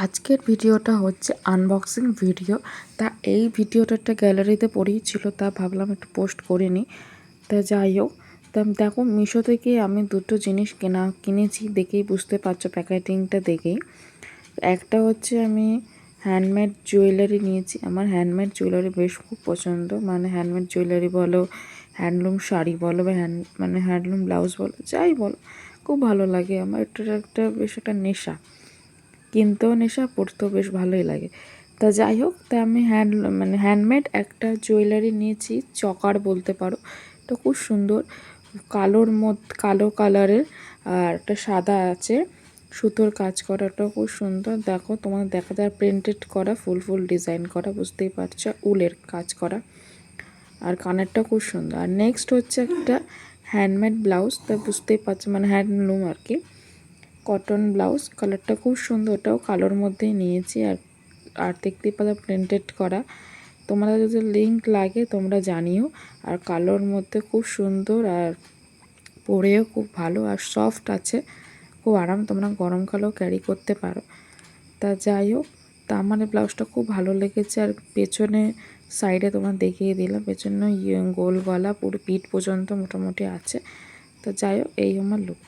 আজকের ভিডিওটা হচ্ছে আনবক্সিং ভিডিও। তা এই ভিডিওটা একটা গ্যালারিতে পড়েই ছিল, তা ভাবলাম একটু পোস্ট করে নিই। তা যাই হোক, তা দেখো মিশো থেকে আমি দুটো জিনিস কিনেছি, দেখেই বুঝতে পারছো প্যাকেটিংটা দেখেই। একটা হচ্ছে আমি হ্যান্ডমেড জুয়েলারি নিয়েছি। আমার হ্যান্ডমেড জুয়েলারি বেশ খুব পছন্দ, মানে হ্যান্ডমেড জুয়েলারি বলো, হ্যান্ডলুম শাড়ি বলো বা হ্যান্ডলুম ব্লাউজ বলো, যাই বলো খুব ভালো লাগে আমার। এটা একটা বেশ একটা নেশা, কিনতেও নেশা, পড়তেও বেশ ভালোই লাগে। তা যাই হোক, তা আমি হ্যান্ডমেড একটা জুয়েলারি নিয়েছি, চকার বলতে পারো। তো খুব সুন্দর, কালো কালারের, আর একটা সাদা আছে, সুতোর কাজ করা, ওটা খুব সুন্দর। দেখো তোমার দেখা যায় প্রিন্টেড করা, ফুল ফুল ডিজাইন করা, বুঝতেই পারছো, উলের কাজ করা, আর কানেরটা খুব সুন্দর। আর নেক্সট হচ্ছে একটা হ্যান্ডমেড ব্লাউজ, তা বুঝতেই পারছো মানে হ্যান্ডলুম আর কি, কটন ব্লাউজ, কালারটা খুব সুন্দর, ওটাও কালোর মধ্যেই নিয়েছি। আর আর দেখতেই পাচ্ছ প্রিন্টেড করা। তোমরা যদি লিঙ্ক লাগে তোমরা জানিও। আর কালোর মধ্যে খুব সুন্দর, আর পরেও খুব ভালো, আর সফট আছে, খুব আরাম, তোমরা গরমকালেও ক্যারি করতে পারো। তা যাই হোক, তা আমার এই ব্লাউজটা খুব ভালো লেগেছে। আর পেছনে সাইডে তোমার দেখিয়ে দিলাম, পেছনে গোল গলা, পুরো পিঠ পর্যন্ত মোটামুটি আছে। তা যাই হোক, এই আমার লুক।